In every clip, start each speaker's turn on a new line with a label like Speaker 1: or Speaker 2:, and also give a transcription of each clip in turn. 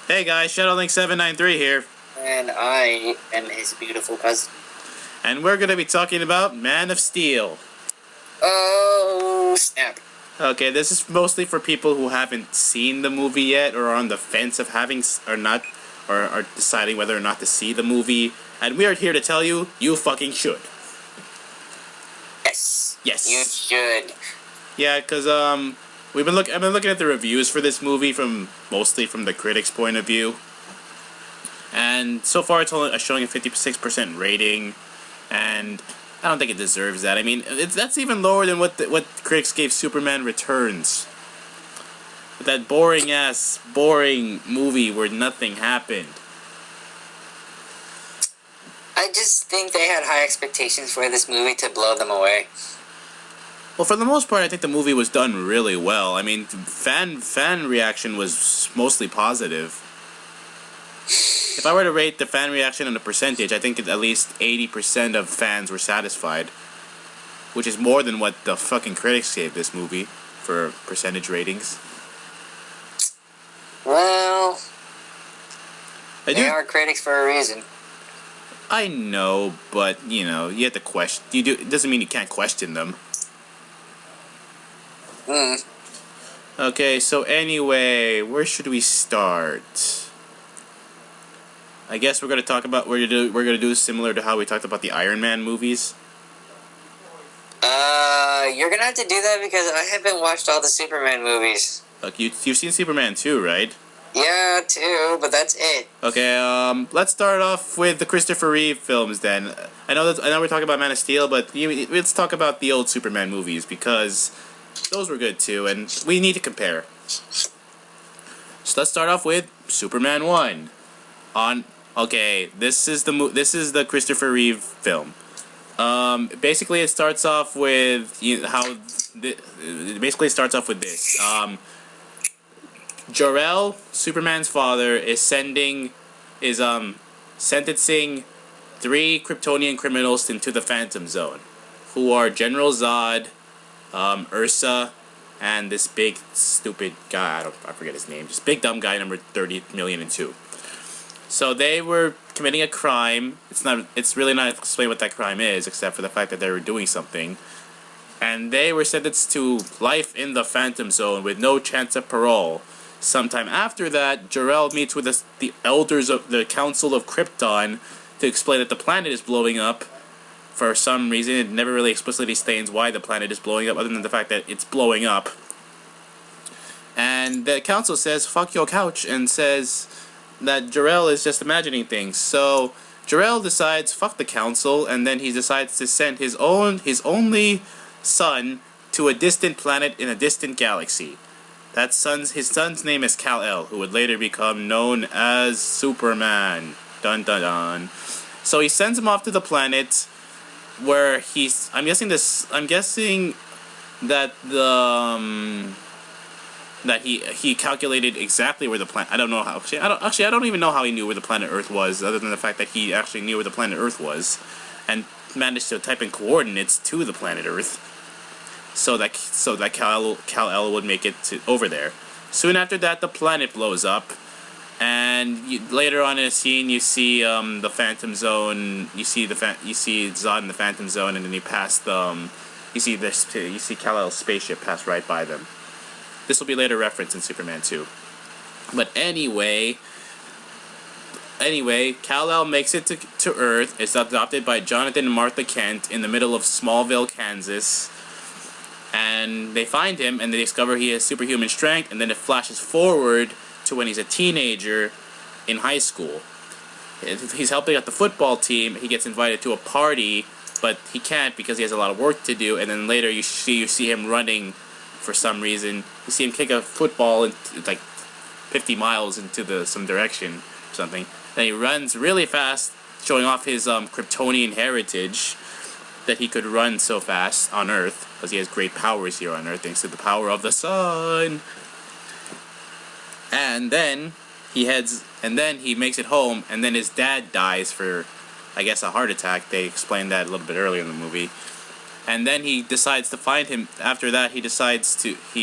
Speaker 1: Hey guys, ShadowLink793 here,
Speaker 2: And I am his beautiful cousin.
Speaker 1: and we're going to be talking about Man of Steel.
Speaker 2: Oh, snap.
Speaker 1: Okay, this is mostly for people who haven't seen the movie yet, or are on the fence of having or not, or are deciding whether or not to see the movie. And we are here to tell you, you fucking should.
Speaker 2: Yes.
Speaker 1: Yes.
Speaker 2: You should.
Speaker 1: Yeah, because I've been looking at the reviews for this movie mostly from the critics' point of view, and so far it's only showing a 56% rating, and I don't think it deserves that. I mean, that's even lower than what critics gave Superman Returns. That boring movie where nothing happened.
Speaker 2: I just think they had high expectations for this movie to blow them away.
Speaker 1: Well, for the most part, I think the movie was done really well. I mean, fan reaction was mostly positive. If I were to rate the fan reaction on a percentage, I think at least 80% of fans were satisfied, which is more than what the fucking critics gave this movie for percentage ratings.
Speaker 2: Well, they are critics for a reason.
Speaker 1: I know, but you have to question. It doesn't mean you can't question them. Okay, so anyway, where should we start? I guess we're gonna talk about we're gonna do similar to how we talked about the Iron Man movies.
Speaker 2: You're gonna have to do that because I haven't watched all the Superman movies.
Speaker 1: Like you've seen Superman 2, right?
Speaker 2: Yeah, 2, but that's it.
Speaker 1: Okay, let's start off with the Christopher Reeve films then. I know we're talking about Man of Steel, but let's talk about the old Superman movies because those were good too, and we need to compare. So let's start off with Superman 1. This is the Christopher Reeve film. Basically it starts off with this. Jor-El, Superman's father, is sentencing 3 Kryptonian criminals into the Phantom Zone, who are General Zod, Ursa, and this big stupid guy. I forget his name. Just big dumb guy number 30,000,002. So they were committing a crime. It's really not explained what that crime is, except for the fact that they were doing something. And they were sentenced to life in the Phantom Zone with no chance of parole. Sometime after that, Jor-El meets with the elders of the Council of Krypton to explain that the planet is blowing up. For some reason, it never really explicitly states why the planet is blowing up, other than the fact that it's blowing up. And the council says, "Fuck your couch," and says that Jor-El is just imagining things. So Jor-El decides, fuck the council, and then he decides to send his only son to a distant planet in a distant galaxy. His son's name is Kal-El, who would later become known as Superman. Dun dun dun. So he sends him off to the planet where I'm guessing that that he calculated exactly where the planet. I don't know how. I don't even know how he knew where the planet Earth was, other than the fact that he actually knew where the planet Earth was, and managed to type in coordinates to the planet Earth, so that Kal-El would make it over there. Soon after that, the planet blows up, and later on in a scene, you see the Phantom Zone. You see Zod in the Phantom Zone, and then you see Kal-El's spaceship pass right by them. This will be later referenced in Superman 2. But anyway, Kal-El makes it to Earth, is adopted by Jonathan and Martha Kent in the middle of Smallville, Kansas. And they find him, and they discover he has superhuman strength, and then it flashes forward to when he's a teenager in high school. He's helping out the football team. He gets invited to a party, but he can't because he has a lot of work to do, and then later you see him running. For some reason, you see him kick a football like 50 miles into some direction or something. Then he runs really fast, showing off his Kryptonian heritage, that he could run so fast on Earth because he has great powers here on Earth thanks to the power of the sun. And then he makes it home, and then his dad dies for, I guess, a heart attack. They explained that a little bit earlier in the movie. And then he decides to find him. After that, he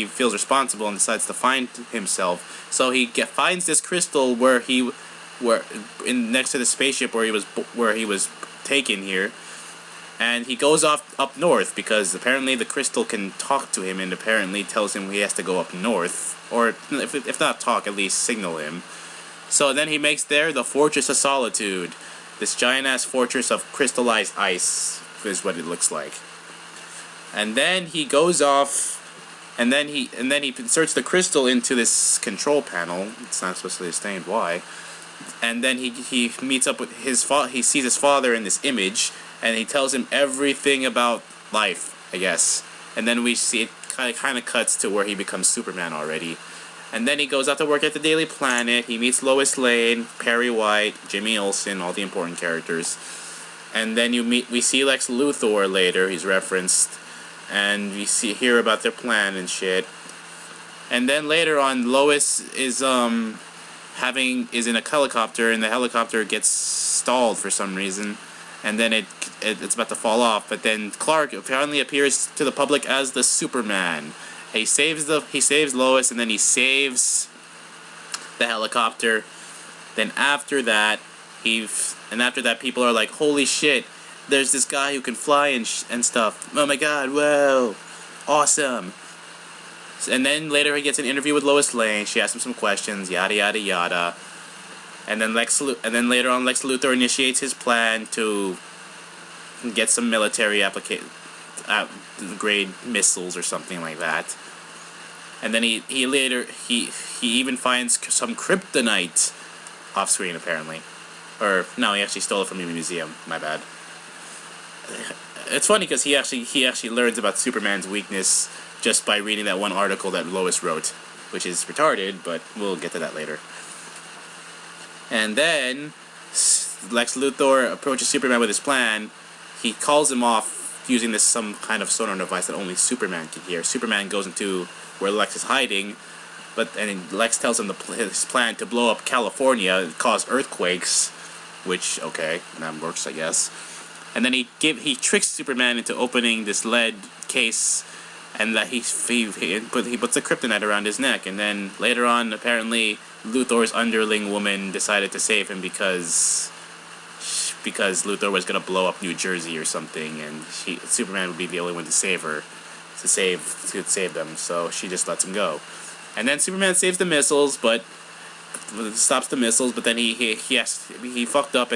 Speaker 1: feels responsible and decides to find himself. So he finds this crystal next to the spaceship where he was taken here. And he goes off up north because apparently the crystal can talk to him and apparently tells him he has to go up north. Or if not talk, at least signal him. So then he makes there the Fortress of Solitude. This giant-ass fortress of crystallized ice is what it looks like. And then he goes off, and then he inserts the crystal into this control panel. It's not explicitly stated why. And then he meets up with his he sees his father in this image, and he tells him everything about life, I guess. And then we see it kind of cuts to where he becomes Superman already. And then he goes out to work at the Daily Planet. He meets Lois Lane, Perry White, Jimmy Olsen, all the important characters. And then we see Lex Luthor later. He's referenced. And we hear about their plan and shit. And then later on, Lois is in a helicopter, and the helicopter gets stalled for some reason, and then it's about to fall off. But then Clark apparently appears to the public as the Superman. He saves Lois, and then he saves the helicopter. Then after that, people are like, "Holy shit! There's this guy who can fly and stuff. Oh my god, whoa. Awesome." And then later he gets an interview with Lois Lane. She asks him some questions, yada yada yada. And then later on Lex Luthor initiates his plan to get some military grade missiles or something like that. And then he even finds some kryptonite off screen apparently. Or no, he actually stole it from a museum. My bad. It's funny because he actually learns about Superman's weakness just by reading that one article that Lois wrote, which is retarded, but we'll get to that later. And then Lex Luthor approaches Superman with his plan. He calls him off using some kind of sonar device that only Superman can hear. Superman goes into where Lex is hiding, and Lex tells him his plan to blow up California, cause earthquakes, which okay, that works I guess. And then he tricks Superman into opening this lead case, and that he puts a kryptonite around his neck. And then later on, apparently, Luthor's underling woman decided to save him because Luthor was gonna blow up New Jersey or something, and Superman would be the only one to save her, to save them. So she just lets him go. And then Superman saves the missiles, but stops the missiles. But then he fucked up,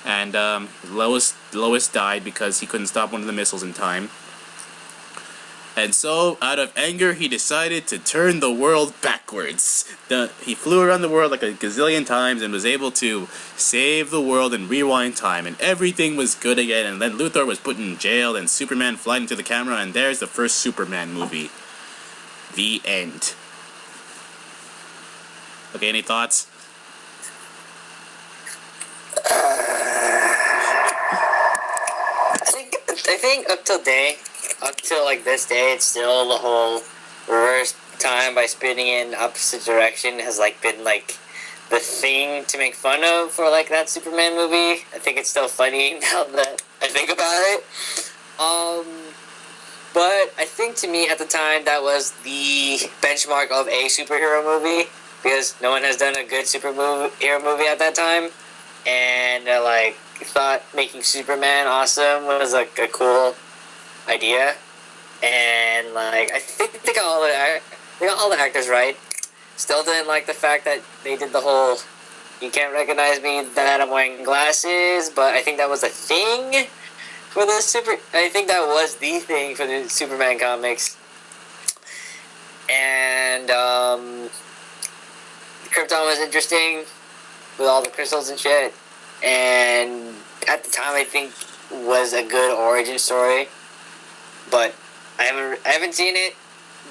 Speaker 1: and Lois died because he couldn't stop one of the missiles in time. And so, out of anger, he decided to turn the world backwards. He flew around the world like a gazillion times and was able to save the world and rewind time. And everything was good again. And then Luthor was put in jail and Superman flied into the camera. And there's the first Superman movie. The end. Okay, any thoughts?
Speaker 2: I think up till like this day, it's still the whole reverse time by spinning in opposite direction has like been like the thing to make fun of for like that Superman movie. I think it's still funny now that I think about it. But I think to me at the time that was the benchmark of a superhero movie because no one has done a good superhero movie at that time, and I thought making Superman awesome was like a cool idea, and I think they got all the actors right. Still didn't like the fact that they did the whole "you can't recognize me that I'm wearing glasses," but I think that was a thing for the I think that was the thing for the Superman comics, and Krypton was interesting with all the crystals and shit, and at the time I think was a good origin story. But I haven't seen it,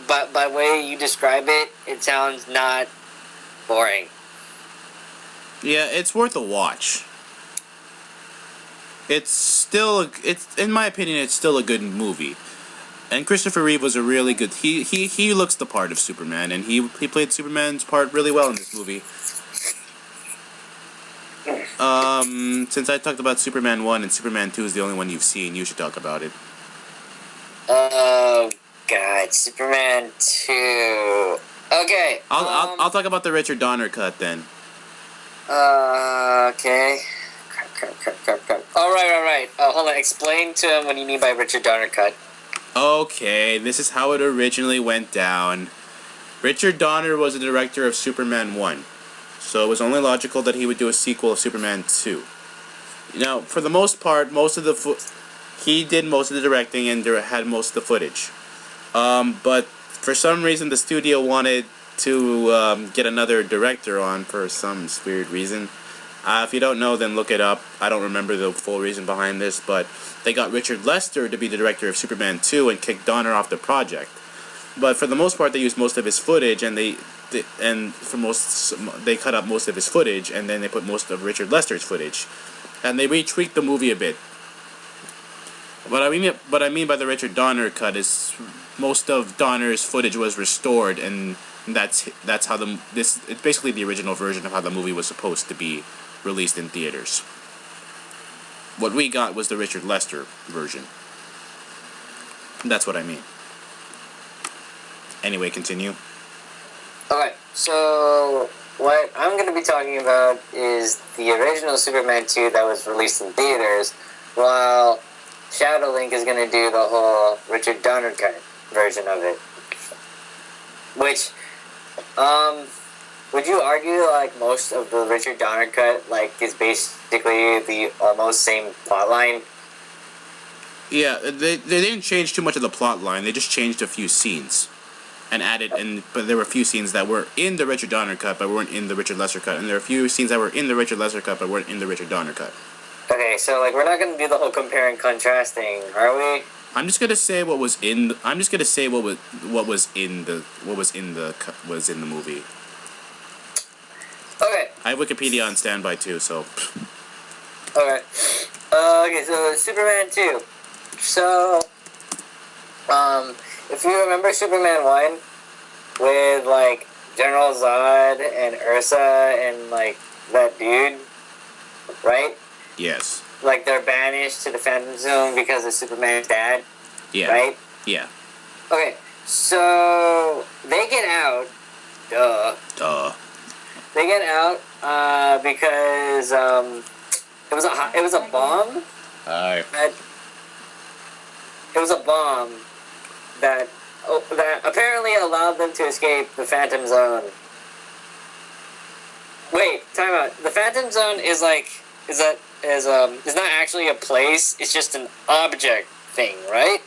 Speaker 2: but by the way you describe it, it sounds not boring.
Speaker 1: Yeah, it's worth a watch. It's in my opinion, it's still a good movie. And Christopher Reeve was a really good. He looks the part of Superman, and he played Superman's part really well in this movie. Since I talked about Superman 1 and Superman 2 is the only one you've seen, you should talk about it.
Speaker 2: Oh, God. Superman 2. Okay.
Speaker 1: I'll talk about the Richard Donner cut then.
Speaker 2: Okay. Crap. All right. Hold on. Explain to him what you mean by Richard Donner cut.
Speaker 1: Okay, this is how it originally went down. Richard Donner was the director of Superman 1, so it was only logical that he would do a sequel of Superman 2. You know, for the most part, he did most of the directing and had most of the footage. But for some reason, the studio wanted to get another director on for some weird reason. If you don't know, then look it up. I don't remember the full reason behind this, but they got Richard Lester to be the director of Superman 2 and kicked Donner off the project. But for the most part, they used most of his footage, and they cut up most of his footage, and then they put most of Richard Lester's footage, and they retweaked the movie a bit. What I mean by the Richard Donner cut is most of Donner's footage was restored, and that's how it's basically the original version of how the movie was supposed to be released in theaters. What we got was the Richard Lester version. That's what I mean. Anyway, continue.
Speaker 2: Okay, so what I'm going to be talking about is the original Superman 2 that was released in theaters, while Shadowlink is going to do the whole Richard Donner cut version of it. Which, would you argue like most of the Richard Donner cut is basically the almost same plotline?
Speaker 1: Yeah, they didn't change too much of the plot line. They just changed a few scenes and but there were a few scenes that were in the Richard Donner cut but weren't in the Richard Lester cut, and there were a few scenes that were in the Richard Lester cut but weren't in the Richard Donner cut.
Speaker 2: Okay, so we're not gonna do the whole compare and contrasting, are we?
Speaker 1: I'm just gonna say what was in the movie.
Speaker 2: Okay.
Speaker 1: I have Wikipedia on standby too, so.
Speaker 2: Okay. Okay, so Superman 2. So, if you remember Superman 1 with General Zod and Ursa and that dude, right?
Speaker 1: Yes.
Speaker 2: They're banished to the Phantom Zone because of Superman's dad.
Speaker 1: Yeah.
Speaker 2: Right?
Speaker 1: Yeah.
Speaker 2: Okay, so they get out. Duh. They get out because it was a bomb.
Speaker 1: Aye.
Speaker 2: It was a bomb that apparently allowed them to escape the Phantom Zone. Wait, time out. The Phantom Zone is not actually a place. It's just an object thing, right?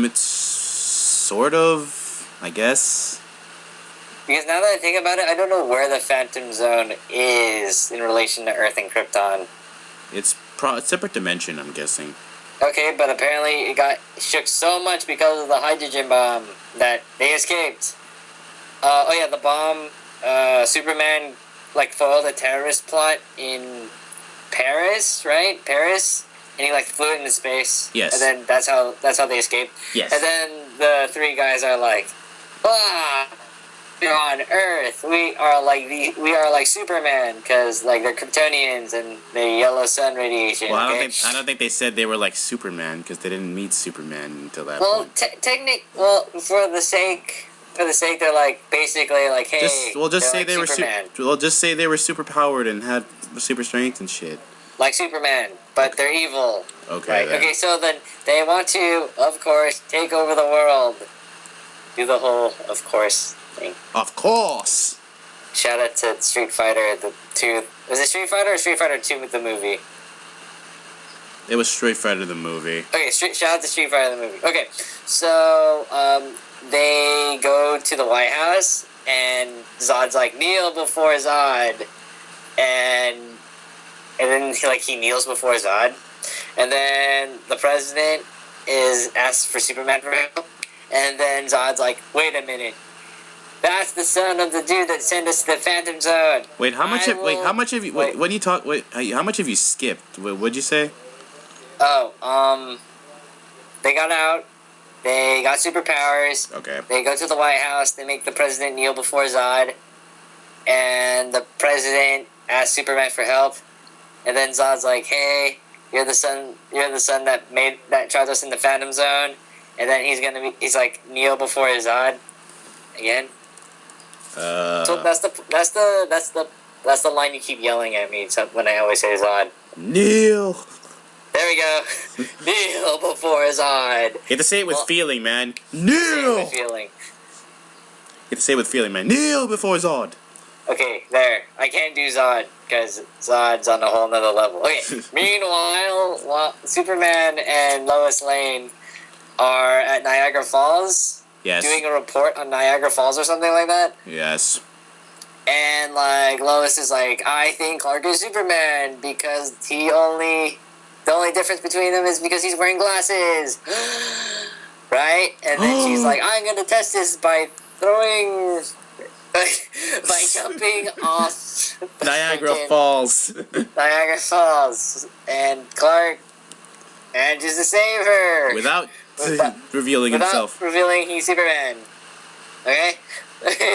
Speaker 1: It's sort of, I guess.
Speaker 2: Because now that I think about it, I don't know where the Phantom Zone is in relation to Earth and Krypton.
Speaker 1: It's a separate dimension, I'm guessing.
Speaker 2: Okay, but apparently it got shook so much because of the hydrogen bomb that they escaped. The bomb, Superman, foiled a terrorist plot in Paris, right? Paris? And he, flew it into space.
Speaker 1: Yes.
Speaker 2: And then that's how they escaped.
Speaker 1: Yes.
Speaker 2: And then the three guys are we're on Earth. We are like Superman because they're Kryptonians and they yellow sun radiation.
Speaker 1: Well,
Speaker 2: okay?
Speaker 1: I don't think they said they were like Superman because they didn't meet Superman until that point.
Speaker 2: For the sake, they're basically hey.
Speaker 1: We'll just say they
Speaker 2: Superman.
Speaker 1: We'll just say they were super powered and had super strength and shit.
Speaker 2: Like Superman, but they're evil.
Speaker 1: Okay.
Speaker 2: Right? Okay, so then they want to, of course, take over the world. Do the whole, of course, thing.
Speaker 1: Of course!
Speaker 2: Shout out to Street Fighter, the 2. Was it Street Fighter or Street Fighter 2 with the movie?
Speaker 1: It was Street Fighter the movie.
Speaker 2: Okay, shout out to Street Fighter the movie. Okay, so, they go to the White House, and Zod's kneel before Zod. And then he kneels before Zod, and then the president asks for Superman for help, and then Zod's wait a minute, that's the son of the dude that sent us to the Phantom Zone.
Speaker 1: Wait, how much have you? When you talk, how much have you skipped? What'd you say?
Speaker 2: Oh, they got out. They got superpowers.
Speaker 1: Okay.
Speaker 2: They go to the White House. They make the president kneel before Zod, and the president asks Superman for help, and then Zod's like, "Hey, you're the son that trapped us in the Phantom Zone," and then he's like, "Kneel before Zod," again. So that's the line you keep yelling at me when I always say Zod.
Speaker 1: Kneel.
Speaker 2: There we go. Kneel before Zod.
Speaker 1: You have to say it with feeling, man.
Speaker 2: Say it
Speaker 1: Kneel.
Speaker 2: with feeling.
Speaker 1: You have to say it with feeling, man. Kneel before Zod.
Speaker 2: Okay, there. I can't do Zod because Zod's on a whole nother level. Okay. Meanwhile, Superman and Lois Lane are at Niagara Falls.
Speaker 1: Yes.
Speaker 2: Doing a report on Niagara Falls or something like that.
Speaker 1: Yes.
Speaker 2: And like Lois is like, I think Clark is Superman because the only difference between them is because he's wearing glasses. Right? And then she's like, I'm gonna test this by throwing by jumping off
Speaker 1: Niagara Falls.
Speaker 2: Niagara Falls. And Clark manages to save her.
Speaker 1: Without revealing himself.
Speaker 2: Without revealing he's Superman. Okay?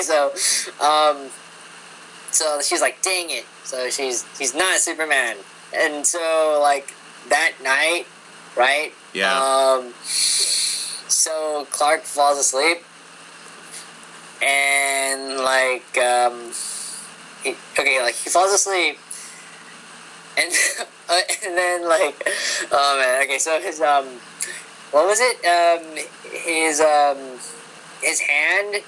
Speaker 2: So she's like, dang it. So he's not Superman. And so like that night, right?
Speaker 1: Yeah.
Speaker 2: So Clark falls asleep. And like he falls asleep. And and then like oh man, okay, so his what was it? His hand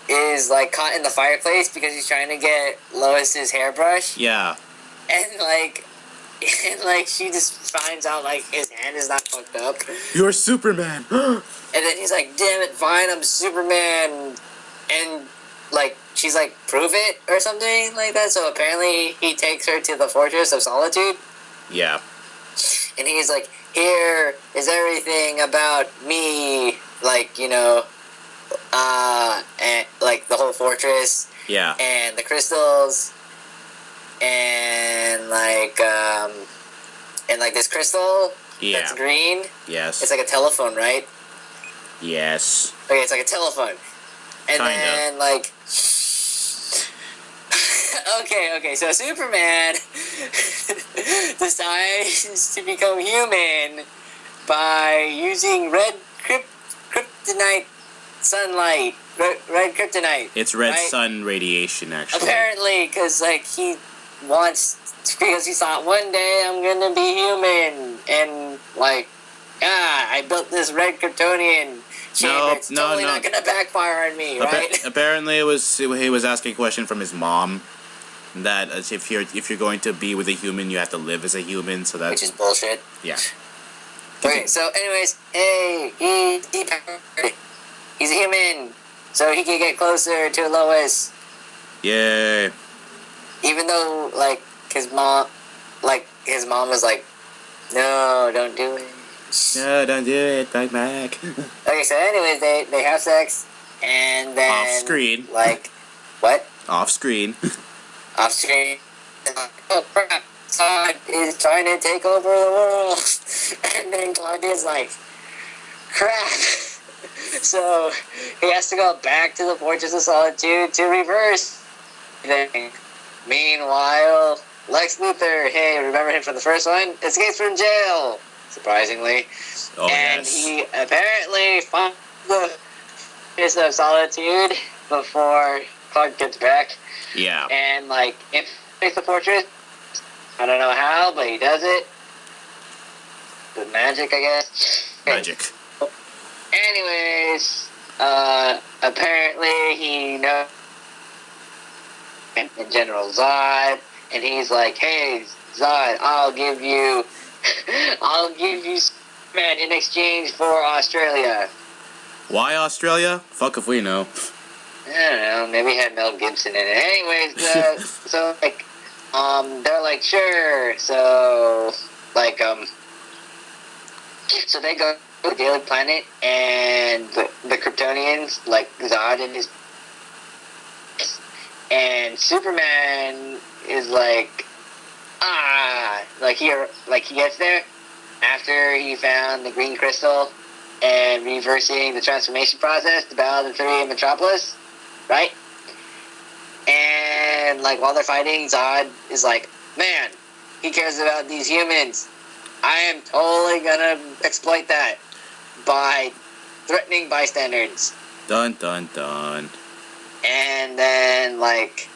Speaker 2: is like caught in the fireplace because he's trying to get Lois's hairbrush.
Speaker 1: Yeah.
Speaker 2: And like she just finds out like his hand is not fucked up.
Speaker 1: You're Superman.
Speaker 2: And then he's like, damn it, fine, I'm Superman. And like she's like, prove it or something like that. So apparently he takes her to the Fortress of Solitude.
Speaker 1: Yeah.
Speaker 2: And he's like, here is everything about me, like, you know, and like the whole fortress.
Speaker 1: Yeah.
Speaker 2: And the crystals. And like this crystal that's green.
Speaker 1: Yes.
Speaker 2: It's like a telephone, right?
Speaker 1: Yes.
Speaker 2: Okay, it's like a telephone. And
Speaker 1: Kinda.
Speaker 2: then like Okay, so Superman decides to become human by using red kryptonite sunlight. Red kryptonite.
Speaker 1: It's red
Speaker 2: right?
Speaker 1: sun radiation, actually.
Speaker 2: Apparently, because like he thought one day I'm gonna be human, and like, I built this red Kryptonian chamber. It's totally not gonna backfire on me, right?
Speaker 1: Apparently, he was asking a question from his mom that if you're going to be with a human, you have to live as a human. So that's
Speaker 2: which is bullshit.
Speaker 1: Yeah.
Speaker 2: Okay, so anyways, he's a human, so he can get closer to Lois.
Speaker 1: Yay.
Speaker 2: Even though like his mom was like, no, don't do it.
Speaker 1: No, don't do it, Mac.
Speaker 2: Okay, so anyways, they have sex, and then
Speaker 1: off screen.
Speaker 2: Like, what?
Speaker 1: Off screen.
Speaker 2: Off screen. Oh crap! Zod is trying to take over the world, and then Claudia's like, crap. So he has to go back to the Fortress of Solitude to reverse everything. Meanwhile, Lex Luthor, hey, remember him from the first one? Escapes from jail, surprisingly.
Speaker 1: Oh,
Speaker 2: and
Speaker 1: yes.
Speaker 2: he apparently finds the Fortress of Solitude before Clark gets back.
Speaker 1: Yeah.
Speaker 2: And, like, infiltrates the fortress. I don't know how, but he does it. With magic, I guess.
Speaker 1: Magic.
Speaker 2: Anyways, apparently he knows and General Zod, and he's like, hey, Zod, I'll give you Superman in exchange for Australia.
Speaker 1: Why Australia? Fuck if we know.
Speaker 2: I don't know, maybe it had Mel Gibson in it. Anyways, so, like, they're like, sure, so, like, so they go to the Daily Planet, and the Kryptonians, like, Zod and his... And Superman is like, he gets there after he found the green crystal and reversing the transformation process, the Battle of the Three in Metropolis, right? And like, while they're fighting, Zod is like, man, he cares about these humans. I am totally gonna exploit that by threatening bystanders.
Speaker 1: Dun dun dun.
Speaker 2: And then, like,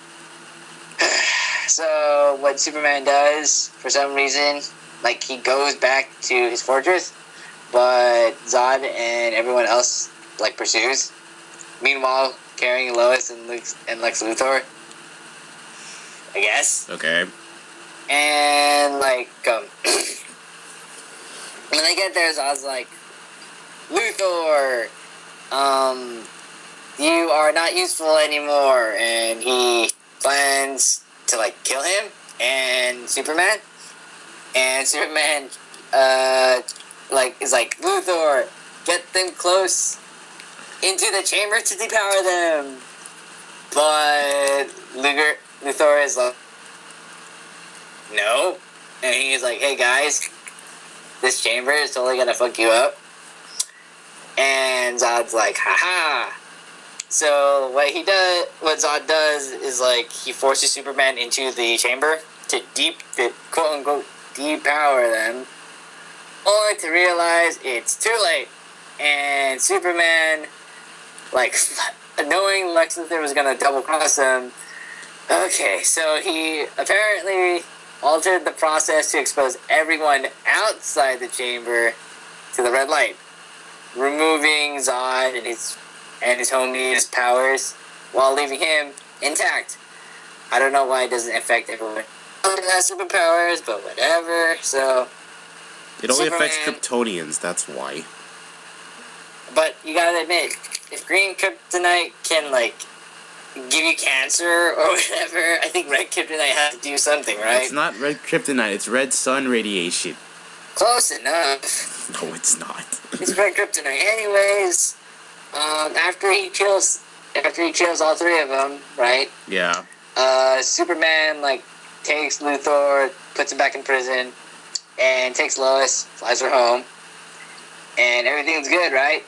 Speaker 2: so what Superman does, for some reason, like, he goes back to his fortress, but Zod and everyone else, like, pursues. Meanwhile, carrying Lois and Lex Luthor, I guess.
Speaker 1: Okay.
Speaker 2: And, like, when they get there, Zod's like, Luthor, you are not useful anymore. And he plans to, like, kill him and Superman. And Superman, like, is like, Luthor, get them close into the chamber to depower them. But Luthor is like, no. And he's like, hey guys, this chamber is totally gonna fuck you up. And Zod's like, haha. So what Zod does is, like, he forces Superman into the chamber to quote unquote depower them, only to realize it's too late. And Superman, like, knowing Lex Luthor was gonna double cross him, okay, so he apparently altered the process to expose everyone outside the chamber to the red light, removing Zod and his homies' powers while leaving him intact. I don't know why it doesn't affect everyone who has superpowers, but whatever. So
Speaker 1: it only
Speaker 2: Superman,
Speaker 1: affects Kryptonians, that's why.
Speaker 2: But you gotta admit, if green kryptonite can, like, give you cancer or whatever, I think red kryptonite has to do something, right?
Speaker 1: It's not red kryptonite, it's red sun radiation.
Speaker 2: Close enough.
Speaker 1: No, it's not.
Speaker 2: It's red kryptonite. Anyways, after he kills all three of them, right?
Speaker 1: Yeah.
Speaker 2: Superman, like, takes Luthor, puts him back in prison, and takes Lois, flies her home, and everything's good, right?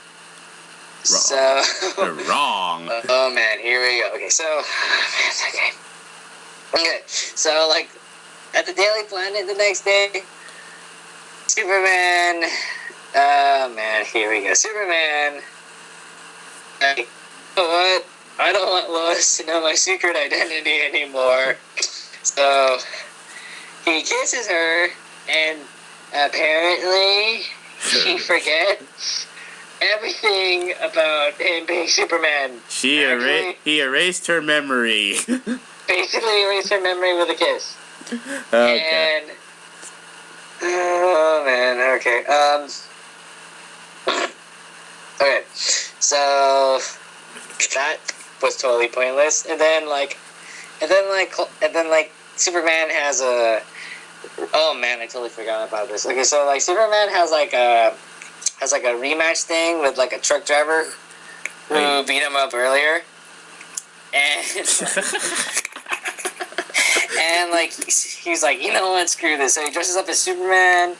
Speaker 1: Wrong.
Speaker 2: So
Speaker 1: You're wrong.
Speaker 2: Oh man, here we go. Okay, so okay, so, like, at the Daily Planet the next day, Superman. Oh man, here we go. Superman. Like, you know what? I don't want Lois to know my secret identity anymore. So he kisses her, and apparently he forgets everything about him being Superman.
Speaker 1: He erased her memory.
Speaker 2: Basically erased her memory with a kiss.
Speaker 1: Okay.
Speaker 2: And oh man, okay. Okay. So that was totally pointless. And then Superman has a. Oh man, I totally forgot about this. Okay, so, like, Superman has like a rematch thing with, like, a truck driver who beat him up earlier, and and, like, he's like, you know what, screw this. So he dresses up as Superman,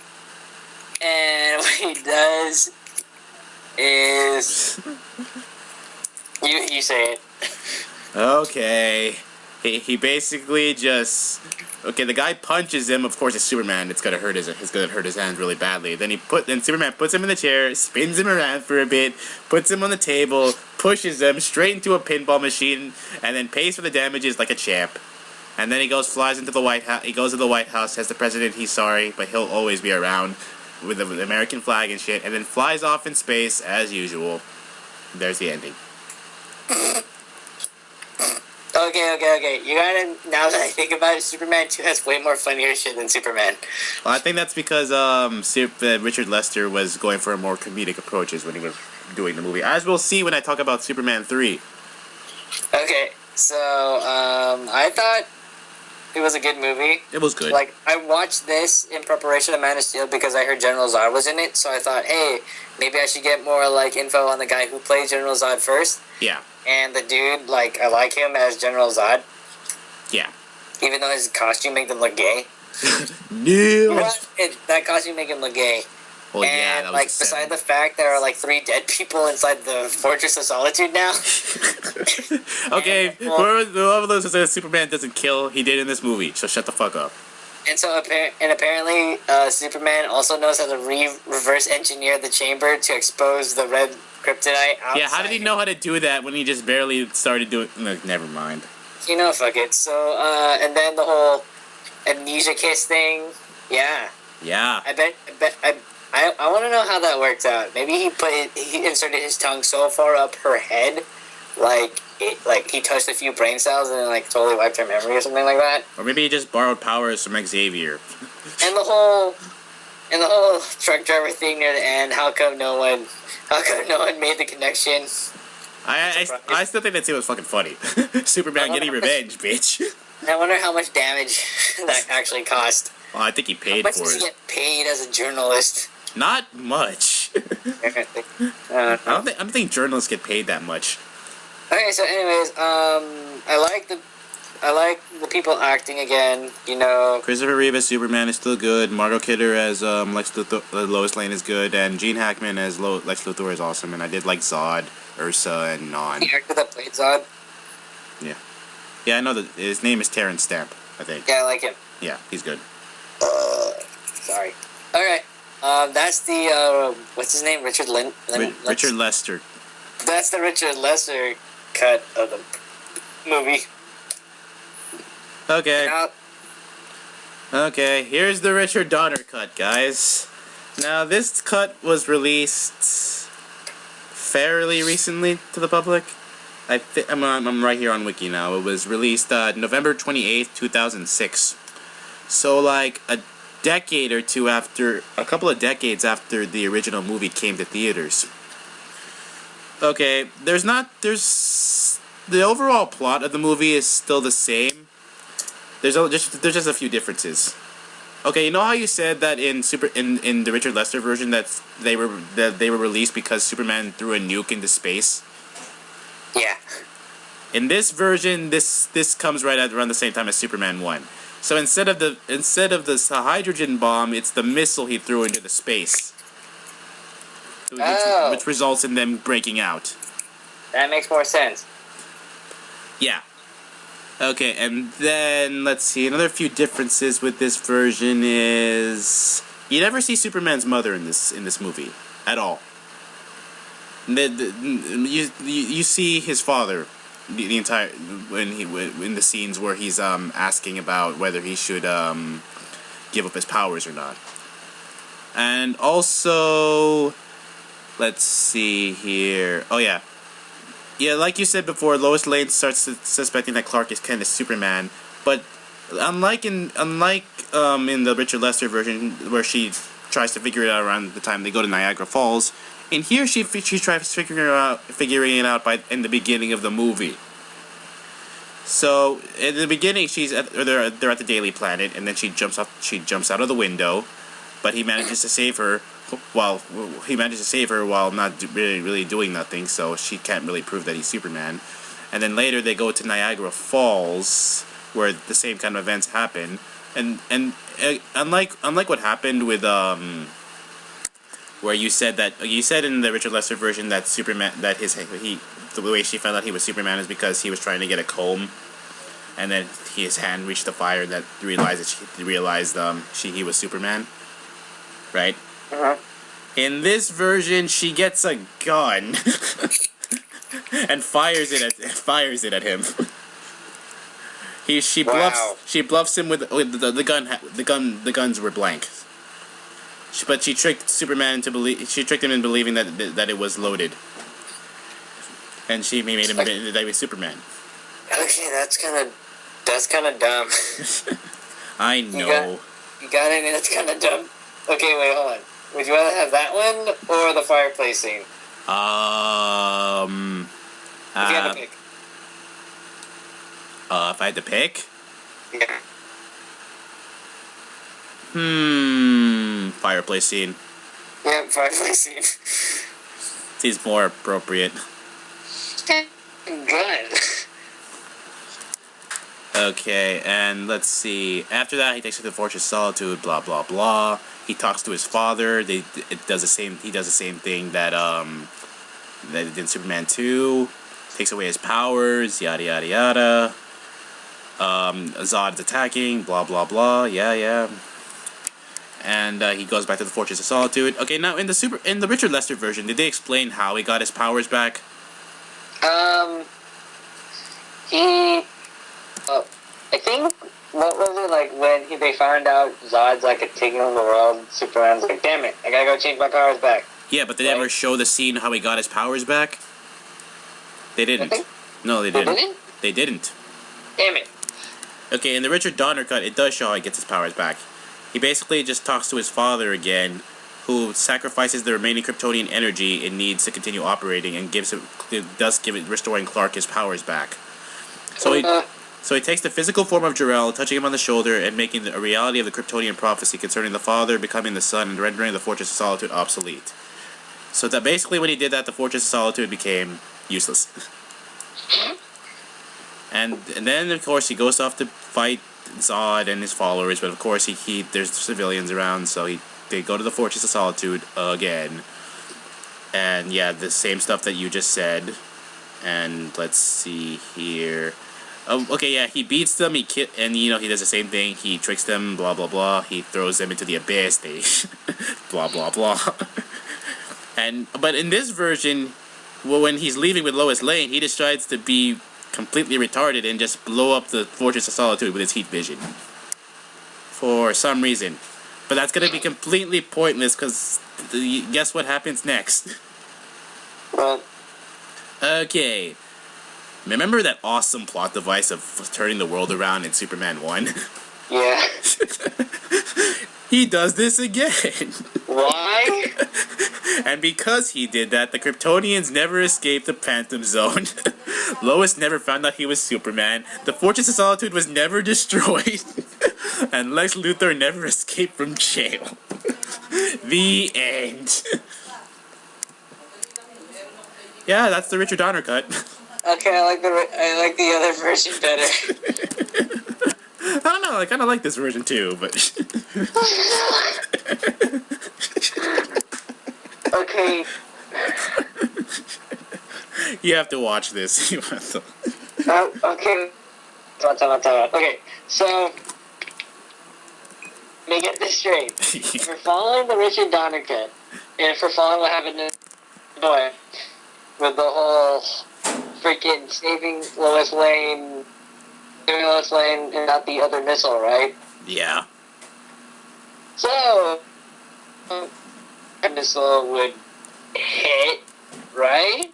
Speaker 2: and what he does is you say it.
Speaker 1: Okay. He basically just. Okay, the guy punches him. Of course, it's Superman. It's gonna hurt his hands really badly. Then Superman puts him in the chair, spins him around for a bit, puts him on the table, pushes him straight into a pinball machine, and then pays for the damages like a champ. And then he flies into the White House. He goes to the White House, says to the president he's sorry, but he'll always be around with the American flag and shit, and then flies off in space as usual. There's the ending.
Speaker 2: Okay. You gotta, now that I think about it, Superman 2 has way more funnier shit than Superman.
Speaker 1: Well, I think that's because Richard Lester was going for more comedic approaches when he was doing the movie. As we'll see when I talk about Superman 3.
Speaker 2: Okay, so I thought it was a good movie.
Speaker 1: It was good.
Speaker 2: Like, I watched this in preparation of Man of Steel because I heard General Zod was in it, so I thought, hey, maybe I should get more, like, info on the guy who played General Zod first.
Speaker 1: Yeah.
Speaker 2: And the dude, like, I like him as General Zod.
Speaker 1: Yeah.
Speaker 2: Even though his costume made him look gay.
Speaker 1: No.
Speaker 2: That costume made him look gay.
Speaker 1: Well, yeah,
Speaker 2: And
Speaker 1: that was
Speaker 2: like,
Speaker 1: the
Speaker 2: beside the
Speaker 1: 70s.
Speaker 2: fact there are like 3 dead people inside the Fortress of Solitude now.
Speaker 1: Okay,
Speaker 2: Well,
Speaker 1: whoever those who says Superman doesn't kill, he did in this movie, so shut the fuck up.
Speaker 2: and so apparently, Superman also knows how to reverse engineer the chamber to expose the red kryptonite outside.
Speaker 1: Yeah, how did he know how to do that when he just barely started doing... No, never mind.
Speaker 2: You know, fuck it. So, and then the whole amnesia kiss thing. Yeah,
Speaker 1: Yeah.
Speaker 2: I want to know how that works out. Maybe he inserted his tongue so far up her head, like he touched a few brain cells and then like totally wiped her memory or something like that.
Speaker 1: Or maybe he just borrowed powers from Xavier.
Speaker 2: And the whole truck driver thing near the end. How come no one made the connection?
Speaker 1: I still think that scene was fucking funny. Superman getting revenge, bitch.
Speaker 2: I wonder how much damage that actually cost.
Speaker 1: Well, I think he
Speaker 2: How
Speaker 1: paid
Speaker 2: much
Speaker 1: for
Speaker 2: does he
Speaker 1: it.
Speaker 2: get paid as a journalist?
Speaker 1: Not much. I don't think journalists get paid that much.
Speaker 2: Okay, so anyways, I like the people acting again. You know,
Speaker 1: Christopher Reeve as Superman is still good. Margot Kidder as Lex Luthor, Lois Lane is good, and Gene Hackman as Lex Luthor is awesome. And I did like Zod, Ursa, and Non.
Speaker 2: the actor that played Zod.
Speaker 1: Yeah, I know that his name is Terrence Stamp. I think.
Speaker 2: Yeah, I like him.
Speaker 1: Yeah, he's good.
Speaker 2: Sorry. All right. That's the what's his name? Richard
Speaker 1: Richard Lester.
Speaker 2: That's the Richard Lester cut of the movie.
Speaker 1: Okay.
Speaker 2: Now,
Speaker 1: Okay, here's the Richard Donner cut, guys. Now, this cut was released fairly recently to the public. I'm right here on Wiki now. It was released November 28th, 2006. So, like, a couple of decades after the original movie came to theaters. Okay, the overall plot of the movie is still the same. There's just a few differences. Okay, you know how you said that in the Richard Lester version that they were released because Superman threw a nuke into space?
Speaker 2: yeah.
Speaker 1: In this version, this comes right at around the same time as Superman 1. So instead of the hydrogen bomb, it's the missile he threw into the space. Which results in them breaking out.
Speaker 2: That makes more sense.
Speaker 1: Yeah. Okay, and then, let's see, another few differences with this version is... You never see Superman's mother in this movie. At all. You see his father the entire... in the scenes where he's asking about whether he should give up his powers or not. And also... Let's see here... Oh, yeah. Yeah, like you said before, Lois Lane starts suspecting that Clark is kind of Superman, but unlike in the Richard Lester version, where she tries to figure it out around the time they go to Niagara Falls, in here she tries figuring it out in the beginning of the movie. So in the beginning, they're at the Daily Planet, and then she jumps out of the window, but he manages to save her. While not really doing nothing, so she can't really prove that he's Superman. And then later they go to Niagara Falls, where the same kind of events happen. And unlike what happened with where you said in the Richard Lester version that Superman the way she found out he was Superman is because he was trying to get a comb, and then his hand reached the fire and that he was Superman, right?
Speaker 2: Uh-huh.
Speaker 1: In this version, she gets a gun and fires it at him. She bluffs him with the gun. The guns were blank. But she tricked Superman She tricked him in believing that it was loaded, and she made him that he was Superman.
Speaker 2: Okay, that's kind of dumb.
Speaker 1: I know.
Speaker 2: You got it. That's kind of dumb. Okay, wait, hold on. Would you rather have that one or the fireplace scene? If you had to pick.
Speaker 1: If I had to pick?
Speaker 2: Yeah.
Speaker 1: Fireplace scene.
Speaker 2: Yeah, fireplace scene.
Speaker 1: Seems more appropriate.
Speaker 2: Good.
Speaker 1: Okay, and let's see. After that, he takes her to the Fortress of Solitude, blah, blah, blah. He talks to his father. It does the same. He does the same thing that that he did in Superman 2. Takes away his powers. Yada yada yada. Zod's attacking. Blah blah blah. Yeah. And he goes back to the Fortress of Solitude. Okay, now in the Richard Lester version, did they explain how he got his powers back?
Speaker 2: He, I think, what was it, like, when they found out Zod's, like, taking over the world, Superman's like, damn it, I gotta go change my powers back.
Speaker 1: Yeah, but they never show the scene how he got his powers back? They didn't. No, they didn't. They didn't.
Speaker 2: Damn it.
Speaker 1: Okay, in the Richard Donner cut, it does show how he gets his powers back. He basically just talks to his father again, who sacrifices the remaining Kryptonian energy it needs to continue operating, and restoring Clark his powers back. So he takes the physical form of Jor-El, touching him on the shoulder and making a reality of the Kryptonian prophecy concerning the father becoming the son and rendering the Fortress of Solitude obsolete. So that basically when he did that, the Fortress of Solitude became useless. and then of course he goes off to fight Zod and his followers, but of course there's civilians around, so they go to the Fortress of Solitude again. And yeah, the same stuff that you just said. And let's see here. Okay, yeah, he beats them, he does the same thing, he tricks them, blah, blah, blah, he throws them into the abyss, they, blah, blah, blah. But in this version, when he's leaving with Lois Lane, he decides to be completely retarded and just blow up the Fortress of Solitude with his heat vision. For some reason. But that's gonna be completely pointless, because guess what happens next?
Speaker 2: Well.
Speaker 1: Okay. Remember that awesome plot device of turning the world around in Superman 1?
Speaker 2: Yeah.
Speaker 1: He does this again.
Speaker 2: Why?
Speaker 1: And because he did that, the Kryptonians never escaped the Phantom Zone. Lois never found out he was Superman. The Fortress of Solitude was never destroyed. And Lex Luthor never escaped from jail. The end. Yeah, that's the Richard Donner cut.
Speaker 2: Okay, I like the other version better.
Speaker 1: I don't know, I kind of like this version too, but...
Speaker 2: Okay.
Speaker 1: You have to watch this. You have to...
Speaker 2: Okay. Okay, so... Let me get this straight. If you're following the Richard Donner cut, and if you're following what happened to Boy, with the whole freaking saving Lois Lane and not the other missile, right?
Speaker 1: Yeah.
Speaker 2: So, a missile would hit, right?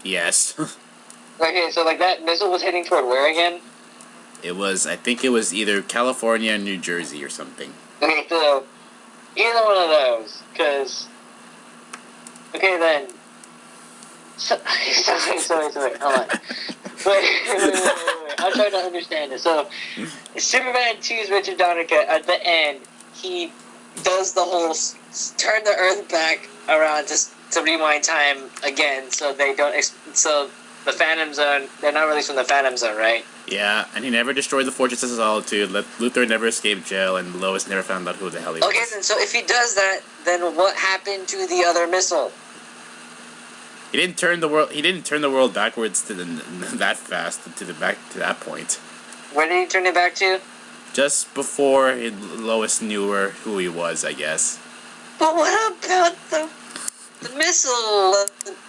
Speaker 1: Yes.
Speaker 2: Okay, so like that missile was heading toward where again?
Speaker 1: I think it was either California or New Jersey or something.
Speaker 2: Okay, so either one of those, because... Okay, then... Sorry, hold on. Wait. I'm trying to understand this. So, Superman 2's Richard Donner cut, at the end, he does the whole turn the Earth back around to rewind time again, so they don't... So, the Phantom Zone, they're not released from the Phantom Zone, right?
Speaker 1: Yeah, and he never destroyed the Fortress of Solitude, Luthor never escaped jail, and Lois never found out who the hell he was.
Speaker 2: Okay, then, so if he does that, then what happened to the other missile?
Speaker 1: He didn't turn the world backwards that fast to that point.
Speaker 2: Where did he turn it back to?
Speaker 1: Just before Lois knew who he was, I guess.
Speaker 2: But what about the missile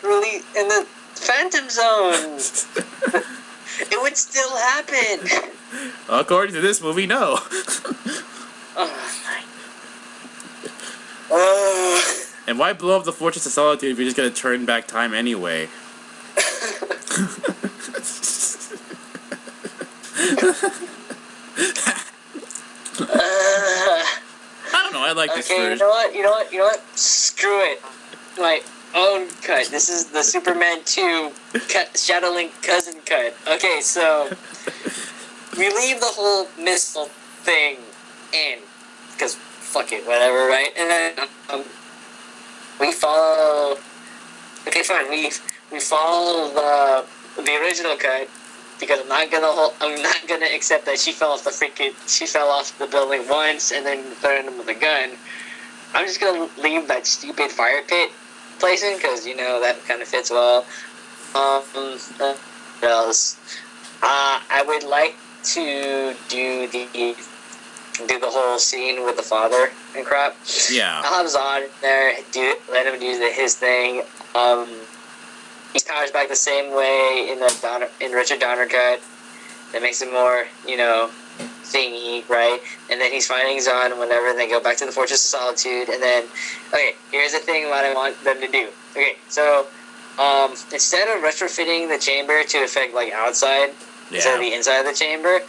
Speaker 2: really in the Phantom Zone? It would still happen.
Speaker 1: According to this movie, no. And why blow up the Fortress of Solitude if you're just gonna turn back time anyway?
Speaker 2: I
Speaker 1: don't know, I like this version.
Speaker 2: You know what? Screw it. My own cut. This is the Superman 2 Shadowlink cousin cut. Okay, so we leave the whole missile thing in, because fuck it, whatever, right? And then we follow. Okay, fine. We follow the original cut because I'm not gonna accept that she fell off the building once and then threatened him with a gun. I'm just gonna leave that stupid fire pit place in because that kind of fits well. What else? I would like to do the whole scene with the father and crap.
Speaker 1: Yeah.
Speaker 2: I'll have Zod in there. Let him do his thing. He powers back the same way in Richard Donner cut. That makes it more, thingy, right? And then he's fighting Zod whenever they go back to the Fortress of Solitude. And then, okay, here's the thing what I want them to do. Okay, so instead of retrofitting the chamber to affect like outside instead of the inside of the chamber,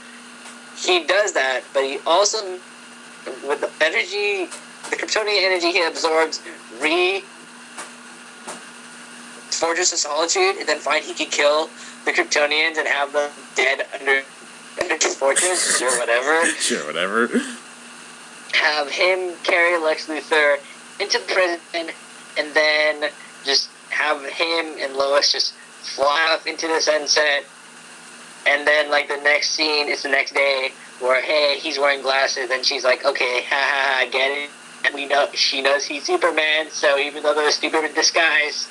Speaker 2: he does that, but he also, with the energy, the Kryptonian energy he absorbs, Fortress of Solitude, and then find he could kill the Kryptonians and have them dead under his fortress, or whatever.
Speaker 1: Sure, whatever.
Speaker 2: Have him carry Lex Luthor into the prison, and then just have him and Lois just fly off into the sunset, and then, like, the next scene is the next day, where, hey, he's wearing glasses, and she's like, okay, I get it. And she knows he's Superman, so even though they're stupid in disguise,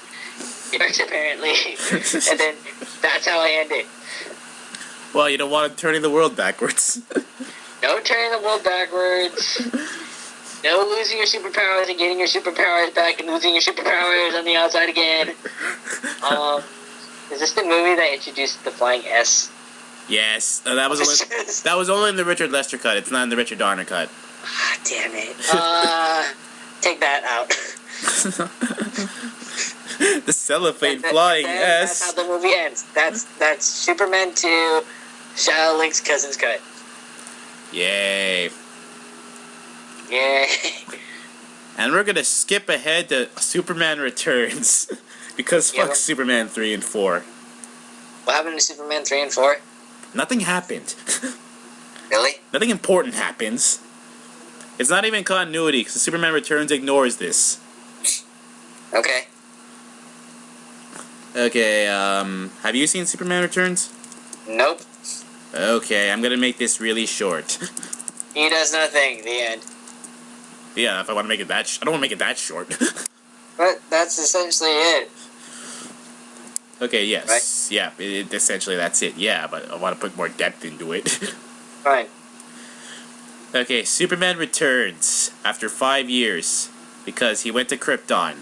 Speaker 2: it works apparently. And then that's how I end it.
Speaker 1: Well, you don't want him turning the world backwards.
Speaker 2: No turning the world backwards. No losing your superpowers and getting your superpowers back and losing your superpowers on the outside again. Is this the movie that introduced the Flying S?
Speaker 1: Yes, that was only in the Richard Lester cut. It's not in the Richard Donner cut.
Speaker 2: Ah, damn it. Take that out.
Speaker 1: The cellophane Flying S.
Speaker 2: That's how the movie ends. That's Superman 2, Shadow Link's cousin's cut.
Speaker 1: Yay.
Speaker 2: Yay.
Speaker 1: And we're gonna skip ahead to Superman Returns. Because fuck Superman 3 and 4.
Speaker 2: What happened to Superman 3 and 4?
Speaker 1: Nothing happened.
Speaker 2: Really?
Speaker 1: Nothing important happens. It's not even continuity, because Superman Returns ignores this.
Speaker 2: Okay.
Speaker 1: Okay, have you seen Superman Returns?
Speaker 2: Nope.
Speaker 1: Okay, I'm gonna make this really short.
Speaker 2: He does nothing. The end.
Speaker 1: Yeah, if I want to make it that I don't want to make it that short.
Speaker 2: But that's essentially it.
Speaker 1: Okay, yes.
Speaker 2: Right?
Speaker 1: Yeah, essentially that's it. Yeah, but I want to put more depth into it.
Speaker 2: Fine.
Speaker 1: Okay, Superman returns after 5 years because he went to Krypton.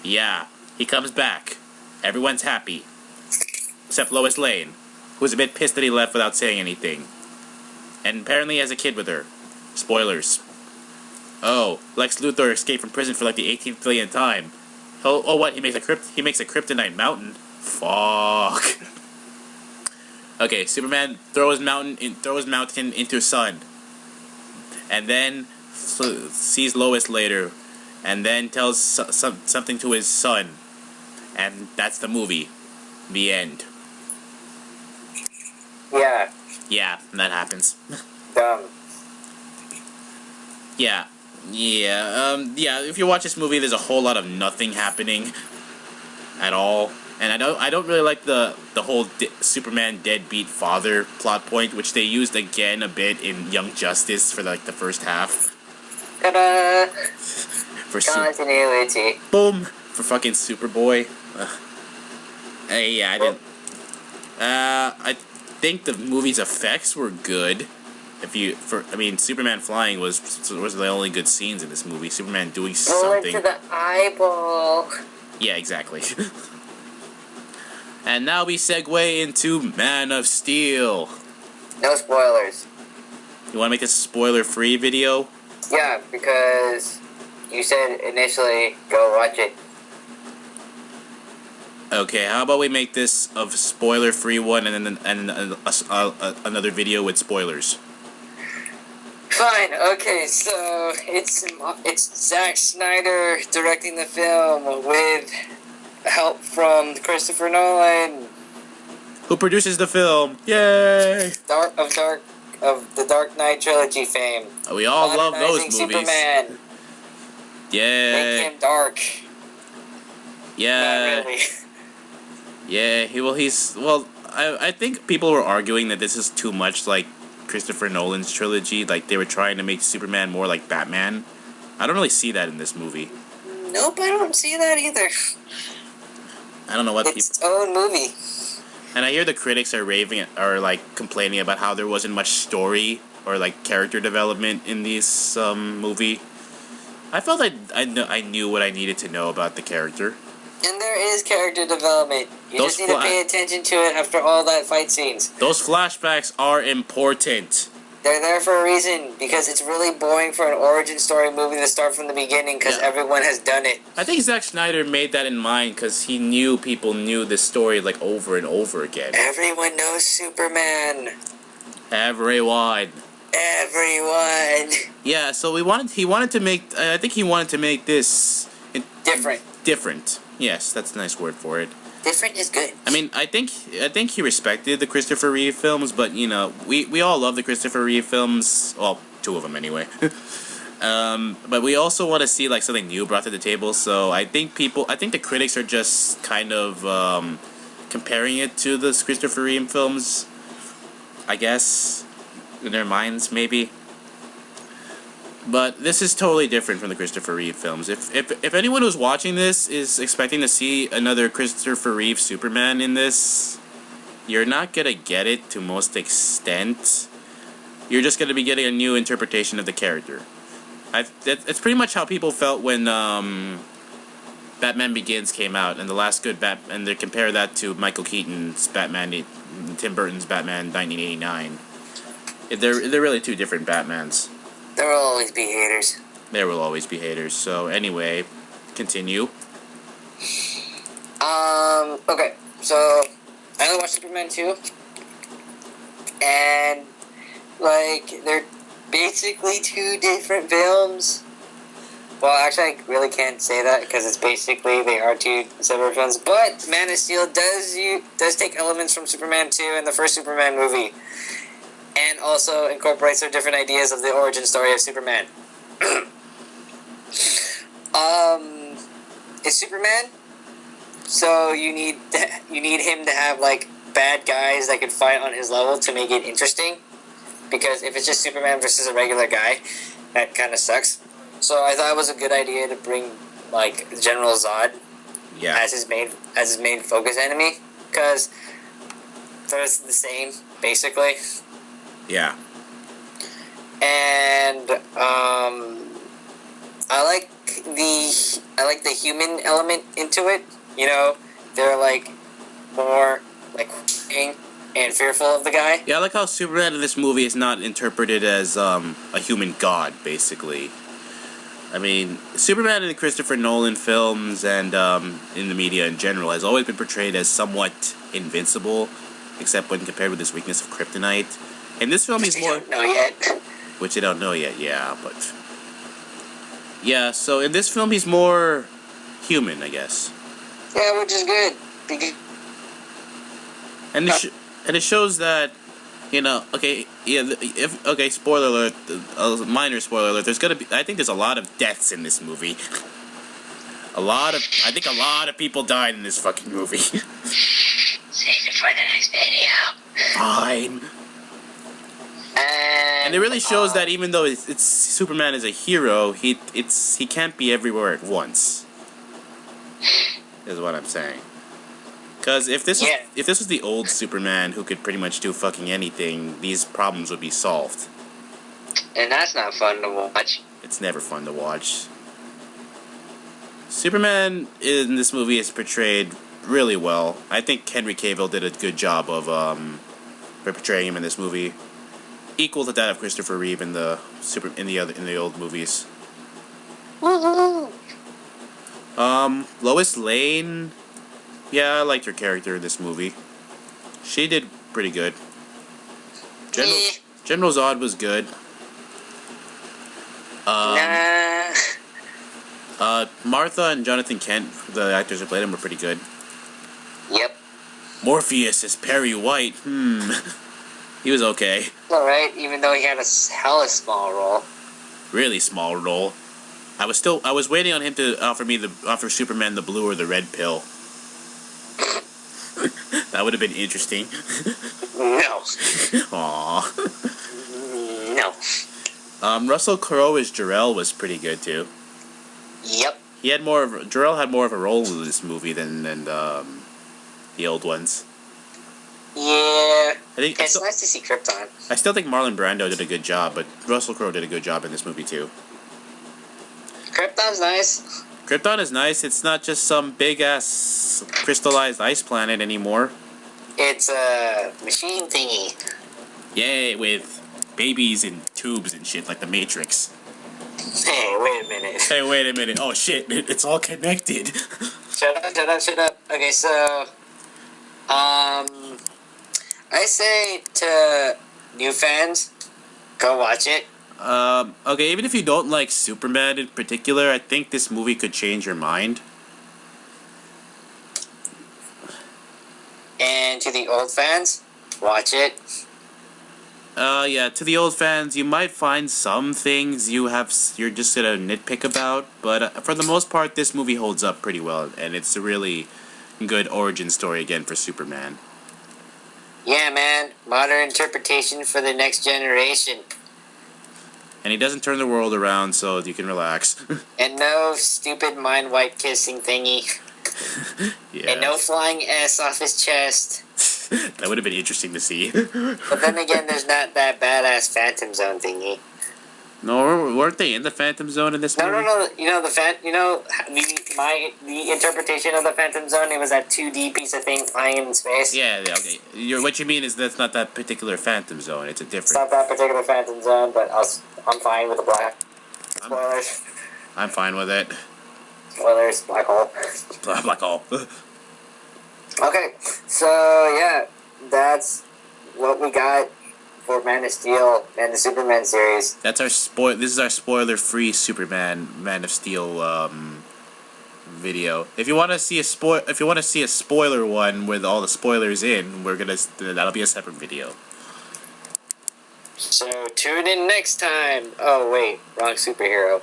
Speaker 1: Yeah, he comes back. Everyone's happy. Except Lois Lane, who's a bit pissed that he left without saying anything. And apparently has a kid with her. Spoilers. Oh, Lex Luthor escaped from prison for like the 18th billionth time. Oh, what? He makes a kryptonite mountain. Fuck. Okay, Superman throws mountain into sun, and then sees Lois later, and then tells something to his son, and that's the movie. The end.
Speaker 2: Yeah.
Speaker 1: Yeah, that happens.
Speaker 2: Dumb.
Speaker 1: Yeah. If you watch this movie, there's a whole lot of nothing happening at all, and I don't really like the whole Superman deadbeat father plot point, which they used again a bit in Young Justice for like the first half.
Speaker 2: Ta-da!
Speaker 1: For
Speaker 2: Continuity.
Speaker 1: Boom for fucking Superboy. I didn't. I think the movie's effects were good. Superman flying was the only good scenes in this movie. Superman doing something.
Speaker 2: Bullet to the eyeball.
Speaker 1: Yeah, exactly. And now we segue into Man of Steel.
Speaker 2: No spoilers.
Speaker 1: You want to make this a spoiler-free video?
Speaker 2: Yeah, because you said initially go watch it.
Speaker 1: Okay, how about we make this a spoiler-free one and then another video with spoilers?
Speaker 2: Fine. Okay, so it's Zack Snyder directing the film with help from Christopher Nolan.
Speaker 1: Who produces the film? Yay!
Speaker 2: Of the Dark Knight trilogy fame.
Speaker 1: We all love those movies.
Speaker 2: Superman.
Speaker 1: Yeah.
Speaker 2: Make him dark.
Speaker 1: Yeah.
Speaker 2: Not really.
Speaker 1: Yeah. I think people were arguing that this is too much like Christopher Nolan's trilogy. Like they were trying to make Superman more like Batman. I don't really see that in this movie.
Speaker 2: Nope, I don't see that either.
Speaker 1: I don't know what
Speaker 2: It's its own movie.
Speaker 1: And I hear the critics are like complaining about how there wasn't much story or like character development in this movie. I felt like I knew what I needed to know about the character.
Speaker 2: And there is character development. You just need to pay attention to it after all that fight scenes.
Speaker 1: Those flashbacks are important.
Speaker 2: They're there for a reason, because it's really boring for an origin story movie to start from the beginning, because everyone has done it.
Speaker 1: I think Zack Snyder made that in mind because he knew people knew this story like over and over again.
Speaker 2: Everyone knows Superman.
Speaker 1: Everyone. Yeah, so he wanted to make. I think he wanted to make this different. Yes, that's a nice word for it.
Speaker 2: Different is good.
Speaker 1: I mean, I think he respected the Christopher Reeve films, but you know, we all love the Christopher Reeve films. Well, 2 of them anyway. But we also want to see like something new brought to the table. So I think the critics are just kind of comparing it to the Christopher Reeve films, I guess, in their minds maybe. But this is totally different from the Christopher Reeve films. If anyone who's watching this is expecting to see another Christopher Reeve Superman in this, you're not gonna get it to most extent. You're just gonna be getting a new interpretation of the character. It's pretty much how people felt when Batman Begins came out, and the last good and they compare that to Michael Keaton's Batman, Tim Burton's Batman 1989. They're really 2 different Batmans.
Speaker 2: There will always be haters.
Speaker 1: There will always be haters. So anyway, continue.
Speaker 2: Okay, so I only watched Superman 2, and like they're basically 2 different films. Well, actually, I really can't say that because it's basically they are 2 separate films. But Man of Steel does take elements from Superman 2 and the first Superman movie, and also incorporates their different ideas of the origin story of Superman. It's Superman, so you need him to have like bad guys that can fight on his level to make it interesting. Because if it's just Superman versus a regular guy, that kind of sucks. So I thought it was a good idea to bring like General Zod as his main focus enemy, because they're the same basically.
Speaker 1: Yeah.
Speaker 2: And I like the human element into it. You know, they're like more like and fearful of the guy.
Speaker 1: Yeah, I like how Superman in this movie is not interpreted as a human god, basically. I mean, Superman in the Christopher Nolan films and in the media in general has always been portrayed as somewhat invincible, except when compared with his weakness of kryptonite. In this film, he's more...
Speaker 2: Which they don't know yet.
Speaker 1: Which they don't know yet, yeah, but... Yeah, so in this film, he's more human, I guess.
Speaker 2: Yeah, which is good.
Speaker 1: And it shows that, you know, okay, yeah, spoiler alert, a minor spoiler alert, I think there's a lot of deaths in this movie. I think a lot of people died in this fucking movie.
Speaker 2: Save it for the next video.
Speaker 1: Fine. And it really shows that even though it's Superman is a hero, he can't be everywhere at once. Is what I'm saying. Because if this was the old Superman who could pretty much do fucking anything, these problems would be solved.
Speaker 2: And that's not fun to watch.
Speaker 1: It's never fun to watch. Superman in this movie is portrayed really well. I think Henry Cavill did a good job of portraying him in this movie, equal to that of Christopher Reeve in the old movies. Lois Lane. Yeah, I liked her character in this movie. She did pretty good. General Zod was good. Martha and Jonathan Kent, the actors who played him, were pretty good.
Speaker 2: Yep.
Speaker 1: Morpheus is Perry White. He was okay.
Speaker 2: Alright, even though he had a hella small role.
Speaker 1: Really small role. I was waiting on him to offer Superman the blue or the red pill. That would have been interesting.
Speaker 2: No.
Speaker 1: Aww.
Speaker 2: No.
Speaker 1: Russell Crowe as Jor-El was pretty good too.
Speaker 2: Yep.
Speaker 1: Jor-El had more of a role in this movie than the old ones.
Speaker 2: Yeah.
Speaker 1: I think
Speaker 2: It's nice to see Krypton.
Speaker 1: I still think Marlon Brando did a good job, but Russell Crowe did a good job in this movie too.
Speaker 2: Krypton's nice.
Speaker 1: Krypton is nice. It's not just some big ass crystallized ice planet anymore.
Speaker 2: It's a machine thingy.
Speaker 1: Yay, with babies in tubes and shit like the Matrix.
Speaker 2: Hey, wait a minute.
Speaker 1: Hey, wait a minute. Oh shit, it's all connected.
Speaker 2: Shut up. Okay, so, I say to new fans, go watch it.
Speaker 1: Okay, even if you don't like Superman in particular, I think this movie could change your mind.
Speaker 2: And to the old fans, watch it.
Speaker 1: Yeah, to the old fans, you might find some things you're just gonna nitpick about, but for the most part, this movie holds up pretty well, and it's a really good origin story again for Superman.
Speaker 2: Yeah, man. Modern interpretation for the next generation.
Speaker 1: And he doesn't turn the world around, so you can relax.
Speaker 2: And no stupid mind wipe kissing thingy.
Speaker 1: Yeah.
Speaker 2: And no flying S off his chest.
Speaker 1: That would have been interesting to see.
Speaker 2: But then again, there's not that badass Phantom Zone thingy.
Speaker 1: No, weren't they in the Phantom Zone in this movie?
Speaker 2: No. You know the interpretation of the Phantom Zone. It was that 2D piece of thing flying in space.
Speaker 1: Yeah, okay. What you mean is that's not that particular Phantom Zone. It's a different.
Speaker 2: It's not that particular Phantom Zone, but I'm fine with the black. Spoilers.
Speaker 1: I'm fine with it.
Speaker 2: Spoilers. Black hole.
Speaker 1: Black hole.
Speaker 2: Okay, so yeah, that's what we got for Man of Steel and the Superman series.
Speaker 1: That's our This is our spoiler-free Superman Man of Steel video. If you want to see a spoiler one with all the spoilers in, that'll be a separate video.
Speaker 2: So tune in next time. Oh wait, wrong superhero.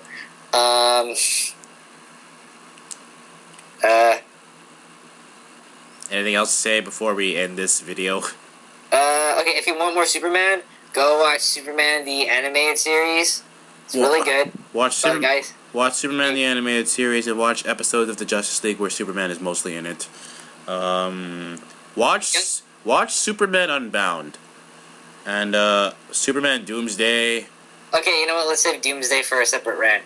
Speaker 1: Anything else to say before we end this video?
Speaker 2: Okay, if you want more Superman, go watch Superman the animated series. It's really good.
Speaker 1: Watch
Speaker 2: Superman
Speaker 1: the animated series and watch episodes of the Justice League where Superman is mostly in it. Watch Superman Unbound and Superman Doomsday.
Speaker 2: Okay, you know what? Let's save Doomsday for a separate rant.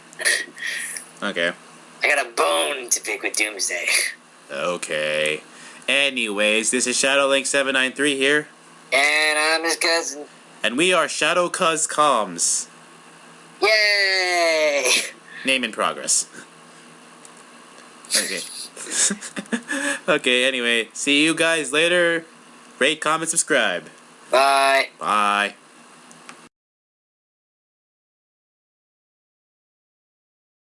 Speaker 1: Okay.
Speaker 2: I got a bone to pick with Doomsday.
Speaker 1: Okay. Anyways, this is ShadowLink793 here.
Speaker 2: And I'm his cousin.
Speaker 1: And we are Shadow Cuz Comms.
Speaker 2: Yay!
Speaker 1: Name in progress. Okay. Okay, anyway. See you guys later. Rate, comment, subscribe.
Speaker 2: Bye.
Speaker 1: Bye.